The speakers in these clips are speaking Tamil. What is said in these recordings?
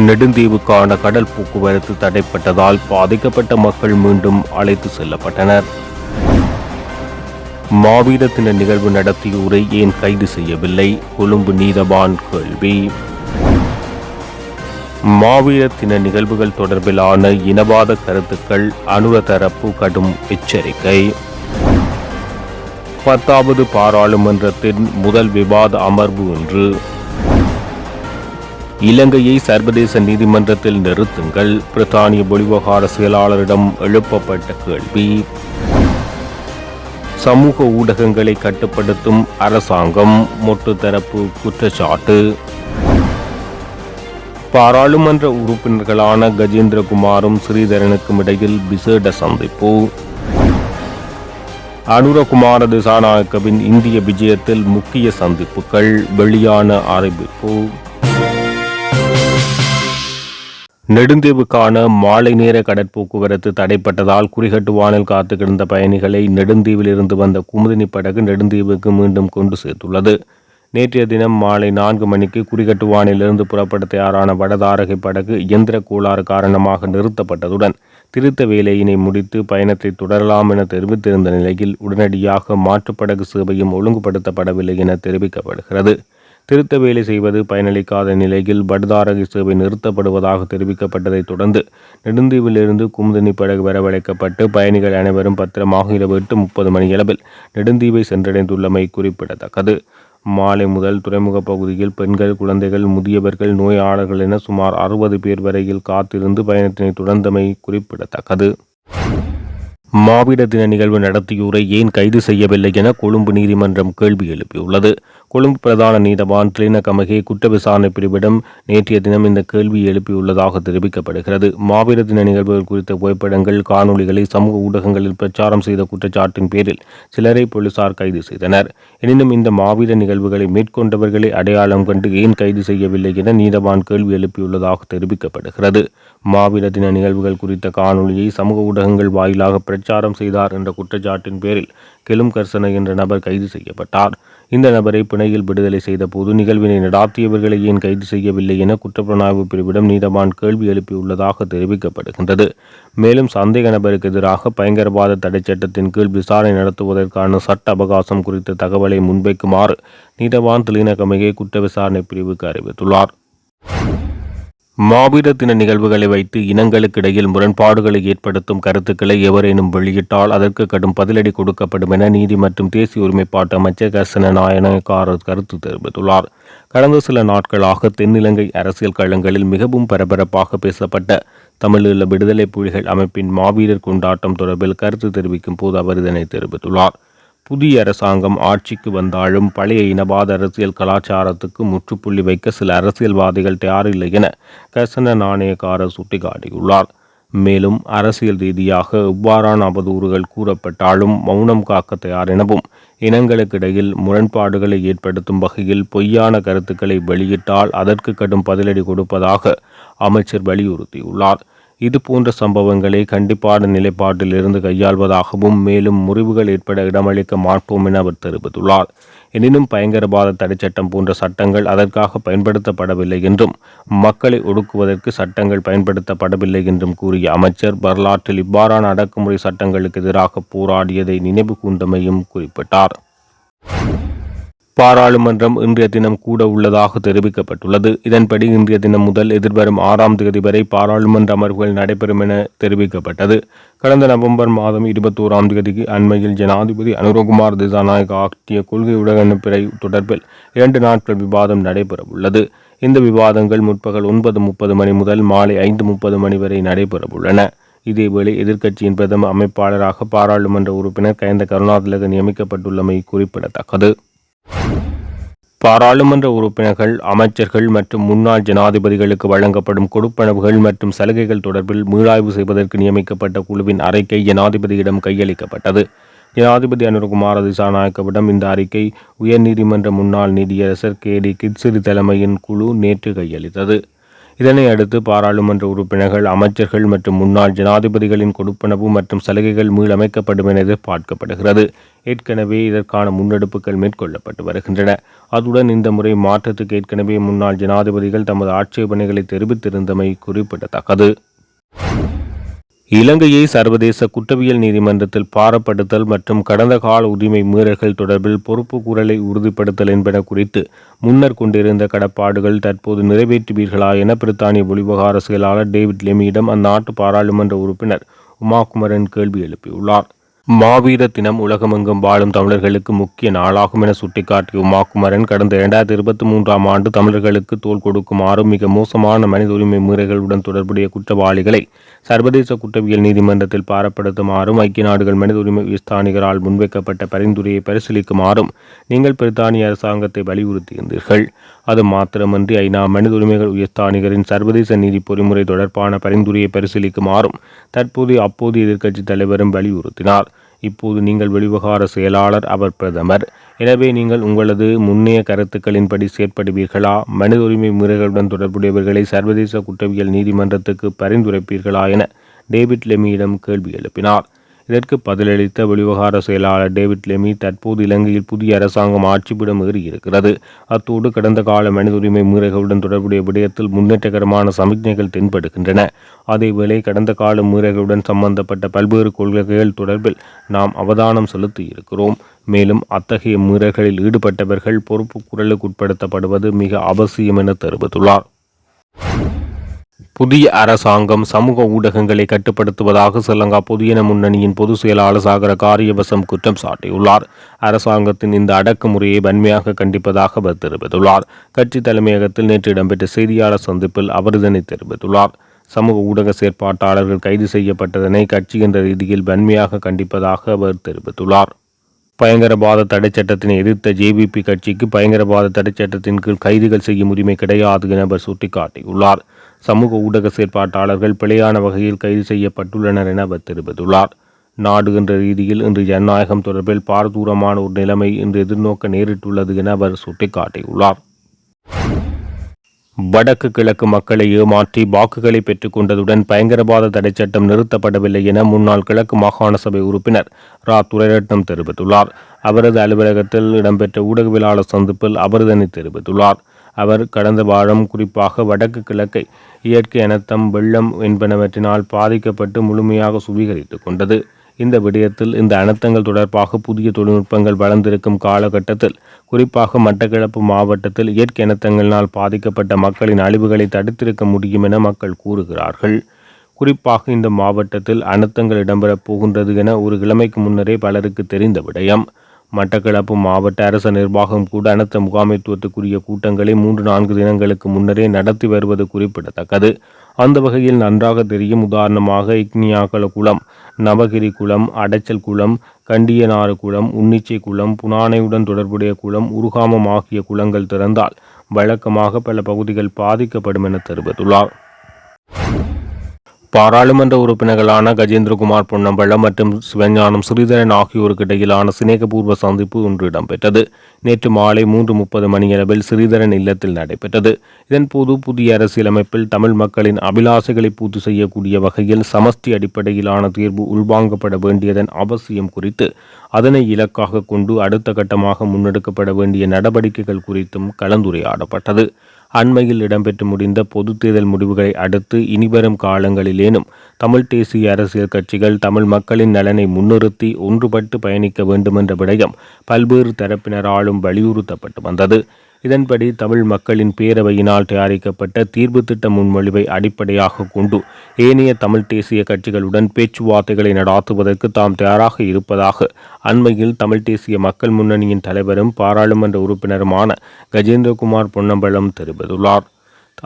நெடுந்தீவுக்கான கடல் போக்குவரத்து தடைப்பட்டதால் பாதிக்கப்பட்ட மக்கள் மீண்டும் அழைத்து செல்லப்பட்டனர். மாவீர தின நிகழ்வு நடத்தியோரை ஏன் கைது செய்யவில்லை? கொழும்பு நீதவான் கேள்வி. மாவீர தின நிகழ்வுகள் தொடர்பிலான இனவாத கருத்துக்கள் அனுர தரப்பு கடும் எச்சரிக்கை. 10வது பாராளுமன்றத்தின் முதல் விவாத அமர்வு இன்று. இலங்கையை சர்வதேச நீதிமன்றத்தில் நிறுத்துங்கள், பிரித்தானிய வெளிவகார செயலாளரிடம் எழுப்பப்பட்ட கேள்வி. சமூக ஊடகங்களை கட்டுப்படுத்தும் அரசாங்கம் மொட்டு தரப்பு குற்றச்சாட்டு. பாராளுமன்ற உறுப்பினர்களான கஜேந்திரகுமாரும் ஸ்ரீதரனுக்கும் இடையில் விசேட சந்திப்பு. அனுரகுமார திசாநாயக்கவின் இந்திய விஜயத்தில் முக்கிய சந்திப்புகள், வெளியான அறிவிப்பு. நெடுந்தீவுக்கான மாலை நேர கடற்போக்குவரத்து தடைப்பட்டதால் குறிகட்டுவானில் காத்து கிடந்த பயணிகளை நெடுந்தீவில் இருந்து வந்த குமுதினி படகு நெடுந்தீவுக்கு மீண்டும் கொண்டு சேர்த்துள்ளது. நேற்றைய தினம் மாலை 4 மணிக்கு குறிகட்டுவானிலிருந்து புறப்பட தயாரான வடதாரகை படகு இயந்திர கோளாறு காரணமாக நிறுத்தப்பட்டதுடன் திருத்த வேலையினை முடித்து பயணத்தை தொடரலாம் என தெரிவித்திருந்த நிலையில் உடனடியாக மாற்றுப்படகு சேவையும் ஒழுங்குபடுத்தப்படவில்லை என தெரிவிக்கப்படுகிறது. திருத்த வேலை செய்வது பயனளிக்காத நிலையில் வடதாரகை சேவை நிறுத்தப்படுவதாக தெரிவிக்கப்பட்டதைத் தொடர்ந்து நெடுந்தீவிலிருந்து குமுதினி படகு வரவழைக்கப்பட்டு பயணிகள் அனைவரும் பத்திரமாக இரவு 8:30 மணியளவில் நெடுந்தீவை சென்றடைந்துள்ளமை குறிப்பிடத்தக்கது. மாலை முதல் துறைமுக பகுதியில் பெண்கள், குழந்தைகள், முதியவர்கள், நோயாளர்கள் என சுமார் 60 பேர் வரையில் காத்திருந்து பயணத்தினை தொடர்ந்தமை குறிப்பிடத்தக்கது. மாவீர தின நிகழ்வு நடத்தியோரை ஏன் கைது செய்யவில்லை என கொழும்பு நீதிமன்றம் கேள்வி எழுப்பியுள்ளது. கொழும்பு பிரதான நீதவான் திலினகமகே குற்ற விசாரணை பிரிவிடம் நேற்றைய தினம் இந்த கேள்வியை எழுப்பியுள்ளதாக தெரிவிக்கப்படுகிறது. மாவீர தின நிகழ்வுகள் குறித்த புகைப்படங்கள், காணொலிகளை சமூக ஊடகங்களில் பிரச்சாரம் செய்த குற்றச்சாட்டின் பேரில் சிலரை போலீசார் கைது செய்தனர். எனினும் இந்த மாவீர நிகழ்வுகளை மேற்கொண்டவர்களை அடையாளம் கண்டு ஏன் கைது செய்யவில்லை என நீதவான் கேள்வி எழுப்பியுள்ளதாக தெரிவிக்கப்படுகிறது. மாவீர தின நிகழ்வுகள் குறித்த காணொலியை சமூக ஊடகங்கள் வாயிலாக பிரச்சாரம் செய்தார் என்ற குற்றச்சாட்டின் பேரில் கெலும் கர்சன என்ற நபர் கைது செய்யப்பட்டார். இந்த நபரை பிணையில் விடுதலை செய்த போது நிகழ்வினை நடாத்தியவர்களை ஏன் கைது செய்யவில்லை என குற்றப்புலனாய்வு பிரிவிடம் நீதவான் கேள்வி எழுப்பியுள்ளதாக தெரிவிக்கப்படுகின்றது. மேலும் சந்தேக நபருக்கு எதிராக பயங்கரவாத தடை சட்டத்தின் கீழ் விசாரணை நடத்துவதற்கான சட்ட அவகாசம் குறித்த தகவலை முன்வைக்குமாறு நீதவான் திலினகமகே குற்ற விசாரணை பிரிவுக்கு அறிவித்துள்ளார். மாவீர தின நிகழ்வுகளை வைத்து இனங்களுக்கிடையில் முரண்பாடுகளை ஏற்படுத்தும் கருத்துக்களை எவரேனும் வெளியிட்டால் அதற்கு கடும் பதிலடி கொடுக்கப்படும் என நீதி மற்றும் தேசிய ஒருமைப்பாட்டு அமைச்சர் கர்சன நாயனக்கார கருத்து தெரிவித்துள்ளார். கடந்த சில நாட்களாக தென்னிலங்கை அரசியல் களங்களில் மிகவும் பரபரப்பாக பேசப்பட்ட தமிழீழ விடுதலை புலிகள் அமைப்பின் மாவீரர் கொண்டாட்டம் தொடர்பில் கருத்து தெரிவிக்கும் போது அவர் இதனை தெரிவித்துள்ளார். புதிய அரசாங்கம் ஆட்சிக்கு வந்தாலும் பழைய இனவாத அரசியல் கலாச்சாரத்துக்கு முற்றுப்புள்ளி வைக்க சில அரசியல்வாதிகள் தயாரில்லை என கர்சன நாணயக்கார சுட்டிக்காட்டியுள்ளார். மேலும் அரசியல் ரீதியாக இவ்வாறான அவதூறுகள் கூறப்பட்டாலும் மௌனம் காக்க தயார் எனவும் இனங்களுக்கிடையில் முரண்பாடுகளை ஏற்படுத்தும் வகையில் பொய்யான கருத்துக்களை வெளியிட்டால் அதற்கு கடும் பதிலடி கொடுப்பதாக அமைச்சர் வலியுறுத்தியுள்ளார். இது போன்ற சம்பவங்களை கண்டிப்பான நிலைப்பாட்டில் இருந்து கையாள்வதாகவும் மேலும் முறிவுகள் ஏற்பட இடமளிக்க மாட்டோம் என அவர் தெரிவித்துள்ளார். எனினும் பயங்கரவாத தடைச்சட்டம் போன்ற சட்டங்கள் அதற்காக பயன்படுத்தப்படவில்லை என்றும் மக்களை ஒடுக்குவதற்கு சட்டங்கள் பயன்படுத்தப்படவில்லை என்றும் கூறிய அமைச்சர் வரலாற்றில் இவ்வாறான அடக்குமுறை சட்டங்களுக்கு எதிராக போராடியதை நினைவு கூர்ந்தமையும் குறிப்பிட்டார். பாராளுமன்றம் இன்றைய தினம் கூட உள்ளதாக தெரிவிக்கப்பட்டுள்ளது. இதன்படி இன்றைய தினம் முதல் எதிர்வரும் 6ஆம் தேதி வரை பாராளுமன்ற அமர்வுகள் நடைபெறும் என தெரிவிக்கப்பட்டது. கடந்த நவம்பர் மாதம் 21ஆம் தேதிக்கு அண்மையில் ஜனாதிபதி அனுரகுமார திசாநாயக்க ஆற்றிய கொள்கை உடன்பிறை தொடர்பில் 2 நாட்கள் விவாதம் நடைபெறவுள்ளது. இந்த விவாதங்கள் முற்பகல் 9:30 மணி முதல் மாலை 5:30 மணி வரை நடைபெறவுள்ளன. இதேவேளை எதிர்க்கட்சியின் பிரதம அமைப்பாளராக பாராளுமன்ற உறுப்பினர் கயந்த கருணாதிலக நியமிக்கப்பட்டுள்ளமை குறிப்பிடத்தக்கது. பாராளுமன்ற உறுப்பினர்கள், அமைச்சர்கள் மற்றும் முன்னாள் ஜனாதிபதிகளுக்கு வழங்கப்படும் கொடுப்பனவுகள் மற்றும் சலுகைகள் தொடர்பில் மீளாய்வு செய்வதற்கு நியமிக்கப்பட்ட குழுவின் அறிக்கை ஜனாதிபதியிடம் கையளிக்கப்பட்டது. ஜனாதிபதி அனுரகுமார திசாநாயக்கவிடம் இந்த அறிக்கை உயர்நீதிமன்ற முன்னாள் நீதியரசர் கே.டி. கிட்சிரி தலைமையின் குழு நேற்று கையளித்தது. இதனை அடுத்து பாராளுமன்ற உறுப்பினர்கள், அமைச்சர்கள் மற்றும் முன்னாள் ஜனாதிபதிகளின் கொடுப்பனவு மற்றும் சலுகைகள் மீளமைக்கப்படும் என எதிர்பார்க்கப்படுகிறது. ஏற்கனவே இதற்கான முன்னெடுப்புகள் மேற்கொள்ளப்பட்டு வருகின்றன. அதுடன் இந்த முறை மாற்றத்துக்கு ஏற்கனவே முன்னாள் ஜனாதிபதிகள் தமது ஆட்சேபனைகளை தெரிவித்திருந்தமை குறிப்பிடத்தக்கது. இலங்கையை சர்வதேச குற்றவியல் நீதிமன்றத்தில் பாரப்படுத்தல் மற்றும் கடந்த கால உரிமை மீறல்கள் தொடர்பில் பொறுப்பு கூறலை உறுதிப்படுத்தல் என்பன குறித்து முன்னர் கொண்டிருந்த கடப்பாடுகள் தற்போது நிறைவேற்றுவீர்களா என பிரித்தானிய வெளிவிவகார செயலாளர் டேவிட் லெமியிடம் அந்நாட்டு பாராளுமன்ற உறுப்பினர் உமாகுமரன் கேள்வி எழுப்பியுள்ளார். மாவீர தினம் உலகமெங்கும் வாழும் தமிழர்களுக்கு முக்கிய நாளாகும் என சுட்டிக்காட்டிய உமாகுமரன், கடந்த 2023 ஆண்டு தமிழர்களுக்கு தோள் கொடுக்குமாறும் மிக மோசமான மனித உரிமை மீறல்களுடன் தொடர்புடைய குற்றவாளிகளை சர்வதேச குற்றவியல் நீதிமன்றத்தில் பாரப்படுத்துமாறும் ஐக்கிய நாடுகள் மனித உரிமை உயர்ஸ்தானிகரால் முன்வைக்கப்பட்ட பரிந்துரையை பரிசீலிக்குமாறும் நீங்கள் பிரித்தானிய அரசாங்கத்தை வலியுறுத்தியிருந்தீர்கள். அது மாத்திரமன்றி ஐநா மனித உரிமைகள் உயர்ஸ்தானிகரின் சர்வதேச நீதி பொறிமுறை தொடர்பான பரிந்துரையை பரிசீலிக்குமாறும் அப்போதைய எதிர்க்கட்சி தலைவரும் வலியுறுத்தினார். இப்போது நீங்கள் வெளிவிவகார செயலாளர், அவர் பிரதமர். எனவே நீங்கள் உங்களது முன்னைய கருத்துக்களின்படி செயற்படுவீர்களா? மனித உரிமை மீறல்களுடன் தொடர்புடையவர்களை சர்வதேச குற்றவியல் நீதிமன்றத்துக்கு பரிந்துரைப்பீர்களா என டேவிட் லெமியிடம் கேள்வி எழுப்பினார். இதற்கு பதிலளித்த வெளிவிவகார செயலாளர் டேவிட் லெமி, தற்போது இலங்கையில் புதிய அரசாங்கம் ஆட்சிப்பிடம் ஏறியிருக்கிறது. அத்தோடு கடந்த கால மனித உரிமை மீறல்களுடன் தொடர்புடைய விடயத்தில் முன்னேற்றகரமான சமிக்ஞைகள் தென்படுகின்றன. அதேவேளை கடந்த கால மீறல்களுடன் சம்பந்தப்பட்ட பல்வேறு கொள்கைகள் தொடர்பில் நாம் அவதானம் செலுத்தி இருக்கிறோம். மேலும் அத்தகைய மீறல்களில் ஈடுபட்டவர்கள் பொறுப்பு குரலுக்கு உட்படுத்தப்படுவது மிக அவசியம் என தெரிவித்துள்ளார். புதிய அரசாங்கம் சமூக ஊடகங்களை கட்டுப்படுத்துவதாக ஸ்ரீலங்கா பொதுஜன முன்னணியின் பொதுச் செயலாளர் சாகர காரியவசம் குற்றம் சாட்டியுள்ளார். அரசாங்கத்தின் இந்த அடக்குமுறையை வன்மையாக கண்டிப்பதாக அவர் தெரிவித்துள்ளார். கட்சி தலைமையகத்தில் நேற்று இடம்பெற்ற செய்தியாளர் சந்திப்பில் அவர் இதனை தெரிவித்துள்ளார். சமூக ஊடக செயற்பாட்டாளர்கள் கைது செய்யப்பட்டதனை கட்சி என்ற ரீதியில் வன்மையாக கண்டிப்பதாக அவர் தெரிவித்துள்ளார். பயங்கரவாத தடைச் சட்டத்தினை எதிர்த்த ஜேவிபி கட்சிக்கு பயங்கரவாத தடைச் சட்டத்தின் கீழ் கைதுகள் செய்யும் உரிமை கிடையாது என அவர் சுட்டிக்காட்டியுள்ளார். சமூக ஊடக செயற்பாட்டாளர்கள் பிழையான வகையில் கைது செய்யப்பட்டுள்ளனர் என அவர் தெரிவித்துள்ளார். நாடு என்ற ரீதியில் இன்று ஜனநாயகம் தொடர்பில் பாரதூரமான ஒரு நிலைமை இன்று எதிர்நோக்க நேரிட்டுள்ளது என அவர் சுட்டிக்காட்டியுள்ளார். வடக்கு கிழக்கு மக்களை ஏமாற்றி வாக்குகளை பெற்றுக் கொண்டதுடன் பயங்கரவாத தடை சட்டம் நிறுத்தப்படவில்லை என முன்னாள் கிழக்கு மாகாண சபை உறுப்பினர் ரா துரைரட்னம் தெரிவித்துள்ளார். அவரது அலுவலகத்தில் இடம்பெற்ற ஊடகவியலாளர் சந்திப்பில் அவர் இதனை தெரிவித்துள்ளார். அவர் கடந்த வாரம் குறிப்பாக வடக்கு கிழக்கை இயற்கை அனர்த்தம், வெள்ளம் என்பனவற்றினால் பாதிக்கப்பட்டு முழுமையாக சுவீகரித்துக் கொண்டது. இந்த விடயத்தில் இந்த அனர்த்தங்கள் தொடர்பாக புதிய தொழில்நுட்பங்கள் வளர்ந்திருக்கும் காலகட்டத்தில் குறிப்பாக மட்டக்களப்பு மாவட்டத்தில் இயற்கை அனர்த்தங்களினால் பாதிக்கப்பட்ட மக்களின் அழிவுகளை தடுத்திருக்க முடியும் என மக்கள் கூறுகிறார்கள். குறிப்பாக இந்த மாவட்டத்தில் அனர்த்தங்கள் இடம்பெறப் போகின்றது என ஒரு கிழமைக்கு முன்னரே பலருக்கு தெரிந்த விடயம். மட்டக்களப்பு மாவட்ட அரச நிர்வாகம் கூட அனர்த்த முகாமைத்துவத்துக்குரிய கூட்டங்களை 3-4 தினங்களுக்கு முன்னரே நடத்தி வருவது குறிப்பிடத்தக்கது. அந்த வகையில் நன்றாக தெரியும். உதாரணமாக இக்னியாக்கல குளம், நவகிரி குளம், அடைச்சல் குளம், கண்டியனாறு குளம், உன்னிச்சை குளம், புனானையுடன் தொடர்புடைய குளம், உருகாமம் ஆகிய குளங்கள் திறந்தால் வழக்கமாக பல பகுதிகள் பாதிக்கப்படும் என தெரிவித்துள்ளார். பாராளுமன்ற உறுப்பினர்களான கஜேந்திரகுமார் பொன்னம்பலம் மற்றும் சிவஞானம் ஸ்ரீதரன் ஆகியோருக்கு இடையிலான சிநேகபூர்வ சந்திப்பு ஒன்று இடம்பெற்றது. நேற்று மாலை 3:30 மணியளவில் ஸ்ரீதரன் இல்லத்தில் நடைபெற்றது. இதன்போது புதிய அரசியலமைப்பில் தமிழ் மக்களின் அபிலாசைகளை பூர்த்தி செய்யக்கூடிய வகையில் சமஷ்டி அடிப்படையிலான தீர்வு உள்வாங்கப்பட வேண்டியதன் அவசியம் குறித்து, அதனை இலக்காக கொண்டு அடுத்த கட்டமாக முன்னெடுக்கப்பட வேண்டிய நடவடிக்கைகள் குறித்தும் கலந்துரையாடப்பட்டது. அண்மையில் இடம்பெற்று முடிந்த பொது தேர்தல் முடிவுகளை அடுத்து இனிவரும் காலங்களிலேனும் தமிழ் தேசிய அரசியல் கட்சிகள் தமிழ் மக்களின் நலனை முன்னிறுத்தி ஒன்றுபட்டு பயணிக்க வேண்டுமென்ற விடயம் பல்வேறு தரப்பினராலும் வலியுறுத்தப்பட்டு வந்தது. இதன்படி தமிழ் மக்களின் பேரவையினால் தயாரிக்கப்பட்ட தீர்வு திட்ட முன்மொழிவை அடிப்படையாக கொண்டு ஏனைய தமிழ் தேசிய கட்சிகளுடன் பேச்சுவார்த்தைகளை நடாத்துவதற்கு தாம் தயாராக இருப்பதாக அண்மையில் தமிழ் தேசிய மக்கள் முன்னணியின் தலைவரும் பாராளுமன்ற உறுப்பினருமான கஜேந்திரகுமார் பொன்னம்பலம் தெரிவித்துள்ளார்.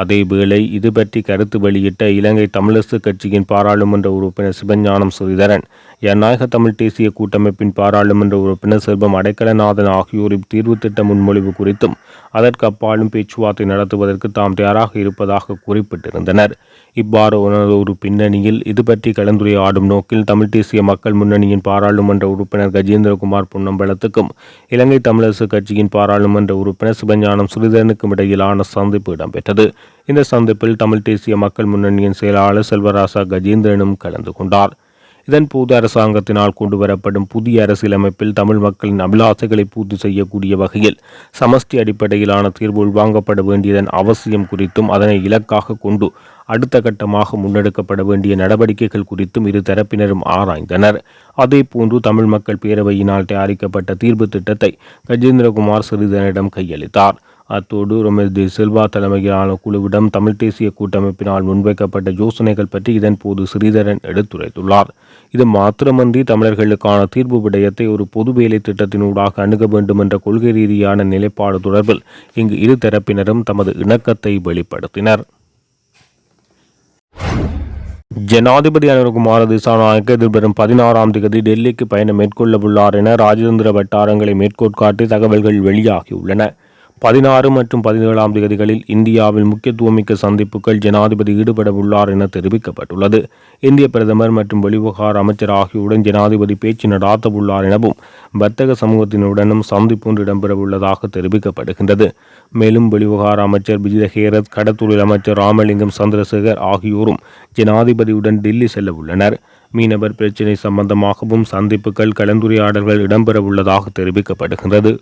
அதேவேளை இது பற்றி கருத்து வெளியிட்ட இலங்கை தமிழரசு கட்சியின் பாராளுமன்ற உறுப்பினர் சிவஞானம் ஸ்ரீதரன், ஜனநாயக தமிழ் தேசிய கூட்டமைப்பின் பாராளுமன்ற உறுப்பினர் செல்வம் அடைக்கலநாதன் ஆகியோரின் தீர்வு திட்ட முன்மொழிவு குறித்தும் அதற்கு அப்பாலும் பேச்சுவார்த்தை நடத்துவதற்கு தாம் தயாராக இருப்பதாக குறிப்பிட்டிருந்தனர். இவ்வாறு ஒரு பின்னணியில் இது பற்றி கலந்துரையாடும் நோக்கில் தமிழ் தேசிய மக்கள் முன்னணியின் பாராளுமன்ற உறுப்பினர் கஜேந்திரகுமார் பொன்னம்பலத்துக்கும் இலங்கை தமிழரசு கட்சியின் பாராளுமன்ற உறுப்பினர் சிவஞானம் ஸ்ரீதரனுக்கும் இடையிலான சந்திப்பு இடம்பெற்றது. இந்த சந்திப்பில் தமிழ் தேசிய மக்கள் முன்னணியின் செயலாளர் செல்வராசா கஜேந்திரனும் கலந்து கொண்டார். இதன்போது அரசாங்கத்தினால் கொண்டுவரப்படும் புதிய அரசியலமைப்பில் தமிழ் மக்களின் அபிலாசைகளை பூர்த்தி செய்யக்கூடிய வகையில் சமஷ்டி அடிப்படையிலான தீர்வு உள்வாங்கப்பட வேண்டியதன் அவசியம் குறித்தும் அதனை இலக்காக கொண்டு அடுத்த கட்டமாக முன்னெடுக்கப்பட வேண்டிய நடவடிக்கைகள் குறித்தும் இரு தரப்பினரும் ஆராய்ந்தனர். அதேபோன்று தமிழ் மக்கள் பேரவையினால் தயாரிக்கப்பட்ட தீர்வு திட்டத்தை கஜேந்திரகுமார் ஸ்ரீதரனிடம் கையளித்தார். அத்தோடு ரமேஷ் டி சில்வா தலைமையிலான குழுவிடம் தமிழ் தேசிய கூட்டமைப்பினால் முன்வைக்கப்பட்ட யோசனைகள் பற்றி இதன்போது ஸ்ரீதரன் எடுத்துரைத்துள்ளார். இது மாத்திரமன்றி தமிழர்களுக்கான தீர்வு விடயத்தை ஒரு பொது வேலை திட்டத்தினூடாக அணுக வேண்டும் என்ற கொள்கை ரீதியான நிலைப்பாடு தொடர்பில் இங்கு இரு தரப்பினரும் தமது இணக்கத்தை வெளிப்படுத்தினர். ஜனாதிபதி அனுரகுமார திசாநாயக்க எதிர்வரும் 16ஆம் தேதி டெல்லிக்கு பயணம் மேற்கொள்ளவுள்ளார் என ராஜதந்திர வட்டாரங்களை மேற்கோள் காட்டி தகவல்கள் வெளியாகியுள்ளன. 16 மற்றும் 17ஆம் தேதிகளில் இந்தியாவில் முக்கியத்துவமிக்க சந்திப்புகள் ஜனாதிபதி ஈடுபட உள்ளார் என தெரிவிக்கப்பட்டுள்ளது. இந்திய பிரதமர் மற்றும் வெளிவிவகார அமைச்சர் ஆகியோருடன் ஜனாதிபதி பேச்சு நடாத்த உள்ளார் எனவும் வர்த்தக சமூகத்தினுடனும் சந்திப்பு ஒன்று இடம்பெறவுள்ளதாக தெரிவிக்கப்படுகின்றது. மேலும் வெளிவிவகார அமைச்சர் விஜித ஹேரத், கடத்தொழில் அமைச்சர் ராமலிங்கம் சந்திரசேகர் ஆகியோரும் ஜனாதிபதியுடன் டெல்லி செல்ல உள்ளனர். மீனவர் பிரச்சினை சம்பந்தமாகவும் சந்திப்புகள் கலந்துரையாடல்கள் இடம்பெறவுள்ளதாக தெரிவிக்கப்படுகின்றது.